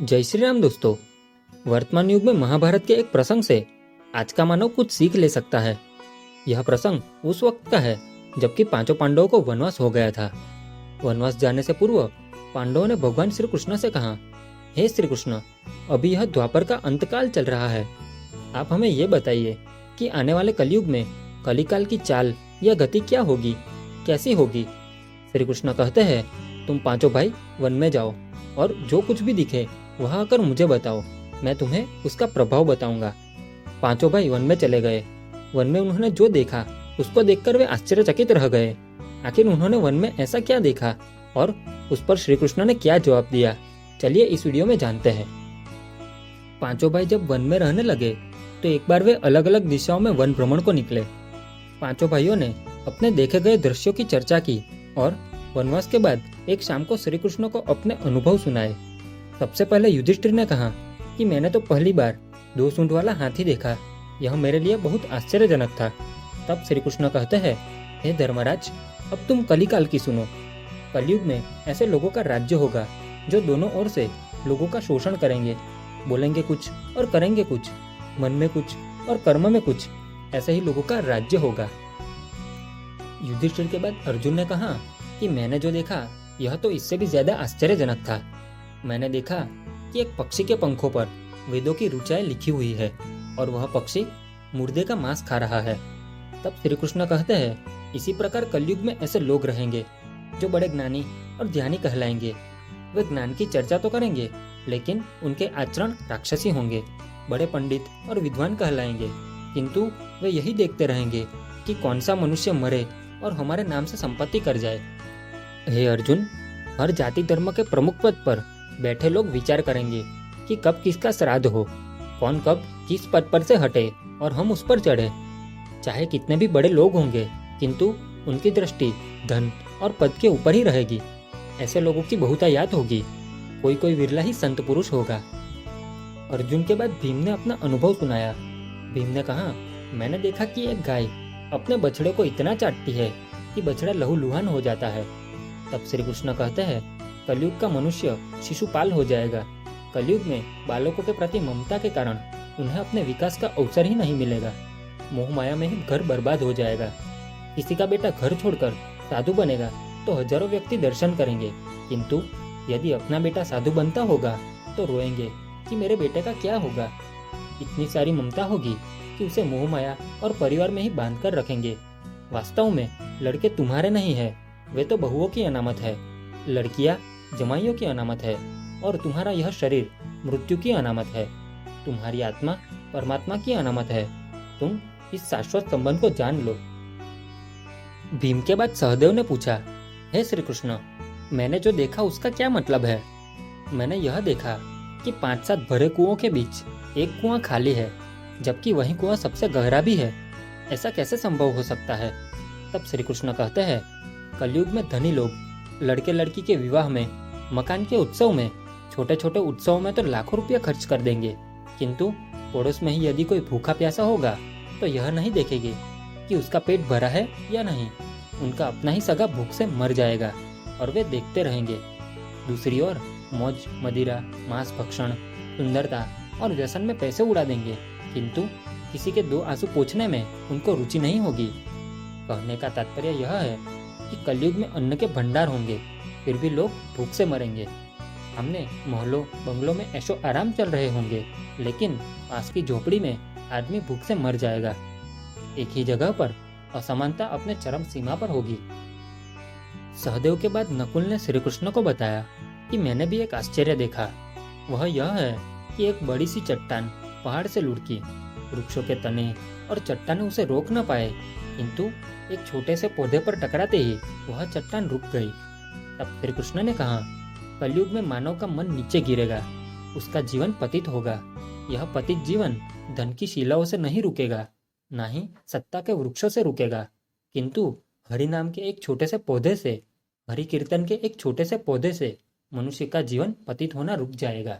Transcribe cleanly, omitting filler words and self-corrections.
जय श्री राम दोस्तों। वर्तमान युग में महाभारत के एक प्रसंग से आज का मानव कुछ सीख ले सकता है। यह प्रसंग उस वक्त का है जबकि पांचों पांडवों को वनवास हो गया था। वनवास जाने से पूर्व पांडवों ने भगवान श्री कृष्ण से कहा, हे श्री कृष्ण, अभी यह द्वापर का अंतकाल चल रहा है। आप हमें ये बताइए कि आने वाले कलयुग में कलिकाल की चाल या गति क्या होगी, कैसी होगी। श्री कृष्ण कहते हैं, तुम पांचों भाई वन में जाओ और जो कुछ भी दिखे वहां आकर मुझे बताओ, मैं तुम्हें उसका प्रभाव बताऊंगा। पांचों भाई वन में चले गए। वन में उन्होंने जो देखा उसको देखकर वे आश्चर्यचकित रह गए। आखिर उन्होंने वन में ऐसा क्या देखा और उस पर श्री कृष्ण ने क्या जवाब दिया, चलिए इस वीडियो में जानते हैं। पांचों भाई जब वन में रहने लगे तो एक बार वे अलग अलग दिशाओं में वन भ्रमण को निकले। पांचों भाइयों ने अपने देखे गए दृश्यों की चर्चा की और वनवास के बाद एक शाम को श्री कृष्ण को अपने अनुभव सुनाए। सबसे पहले युधिष्ठिर ने कहा कि मैंने तो पहली बार 2 सूंड वाला हाथी देखा, यह मेरे लिए बहुत आश्चर्यजनक था। तब श्री कृष्ण कहते हैं, हे धर्मराज, अब तुम कलिकाल की सुनो। कलयुग में ऐसे लोगों का राज्य होगा जो दोनों ओर से लोगों का शोषण करेंगे, बोलेंगे कुछ और करेंगे कुछ, मन में कुछ और कर्म में कुछ, ऐसे ही लोगों का राज्य होगा। युधिष्ठिर के बाद अर्जुन ने कहा कि मैंने जो देखा यह तो इससे भी ज्यादा आश्चर्यजनक था। मैंने देखा कि एक पक्षी के पंखों पर वेदों की ऋचाएं लिखी हुई है और वह पक्षी मुर्दे का मांस खा रहा है। तब श्री कृष्ण कहते हैं, इसी प्रकार कलयुग में ऐसे लोग रहेंगे जो बड़े ज्ञानी और ध्यानी कहलाएंगे। वे ज्ञान की चर्चा तो करेंगे लेकिन उनके आचरण राक्षसी होंगे। बड़े पंडित और विद्वान कहलाएंगे किंतु वे यही देखते रहेंगे कि कौन सा मनुष्य मरे और हमारे नाम से संपत्ति कर जाए। हे अर्जुन, हर जाति धर्म के प्रमुख पद पर बैठे लोग विचार करेंगे कि कब किसका श्राद्ध हो, कौन कब किस पद पर से हटे और हम उस पर चढ़े। चाहे कितने भी बड़े लोग होंगे किंतु उनकी दृष्टि धन और पद के ऊपर ही रहेगी। ऐसे लोगों की बहुतायत होगी, कोई कोई विरला ही संत पुरुष होगा। अर्जुन के बाद भीम ने अपना अनुभव सुनाया। भीम ने कहा, मैंने देखा कि एक गाय अपने बछड़े को इतना चाटती है कि बछड़ा लहूलुहान हो जाता है। तब श्री कृष्ण कहते हैं, कलयुग का मनुष्य शिशुपाल हो जाएगा। कलयुग में बालकों के प्रति ममता के कारण उन्हें अपने विकास का अवसर ही नहीं मिलेगा। मोह माया में ही घर बर्बाद हो जाएगा। किसी का बेटा घर छोड़कर साधु बनेगा तो हजारों व्यक्ति दर्शन करेंगे, किंतु यदि अपना बेटा साधु बनता होगा तो रोएंगे कि मेरे बेटे का क्या होगा। इतनी सारी ममता होगी कि उसे मोह माया और परिवार में ही बांध कर रखेंगे। वास्तव में लड़के तुम्हारे नहीं है, वे तो बहुओं की अनामत है। लड़कियां जमाइयों की अनामत है और तुम्हारा यह शरीर मृत्यु की अनामत है। तुम्हारी आत्मा परमात्मा की अनामत है। तुम इस शाश्वत संबंध को जान लो। भीम के बाद सहदेव ने पूछा, हे श्री कृष्ण, मैंने जो देखा उसका क्या मतलब है। मैंने यह देखा कि 5-7 भरे कुओं के बीच एक कुआं खाली है, जबकि वही कुआं सबसे गहरा भी है। ऐसा कैसे संभव हो सकता है। तब श्री कृष्ण कहते हैं, कलयुग में धनी लोग लड़के लड़की के विवाह में, मकान के उत्सव में, छोटे छोटे उत्सवों में तो लाखों रुपया खर्च कर देंगे, किंतु पड़ोस में ही यदि कोई भूखा प्यासा होगा तो यह नहीं देखेंगे कि उसका पेट भरा है या नहीं। उनका अपना ही सगा भूख से मर जाएगा और वे देखते रहेंगे। दूसरी ओर मौज मदिरा, मांस भक्षण, सुंदरता और व्यसन में पैसे उड़ा देंगे, किंतु किसी के 2 आंसू पोंछने में उनको रुचि नहीं होगी। कहने का तात्पर्य यह है कि कलयुग में अन्न के भंडार होंगे, फिर भी लोग भूख से मरेंगे। हमने महलों बंगलों में ऐशो आराम चल रहे होंगे, लेकिन पास की झोपड़ी में आदमी भूख से मर जाएगा। एक ही जगह पर असमानता अपने चरम सीमा पर होगी। सहदेव के बाद नकुल ने श्री कृष्ण को बताया कि मैंने भी एक आश्चर्य देखा। वह यह है कि एक बड़ी सी चट्टान पहाड़ से लुढ़की। वृक्षों के तने और चट्टानें उसे रोक न पाए, किंतु एक छोटे से पौधे पर टकराते ही वह चट्टान रुक गई। तब श्री कृष्ण ने कहा, कलयुग में मानव का मन नीचे गिरेगा, उसका जीवन पतित होगा। यह पतित जीवन धन की शिलाओं से नहीं रुकेगा, ना ही सत्ता के वृक्षों से रुकेगा, किंतु हरि नाम के एक छोटे से पौधे से, हरि कीर्तन के एक छोटे से पौधे से मनुष्य का जीवन पतित होना रुक जाएगा।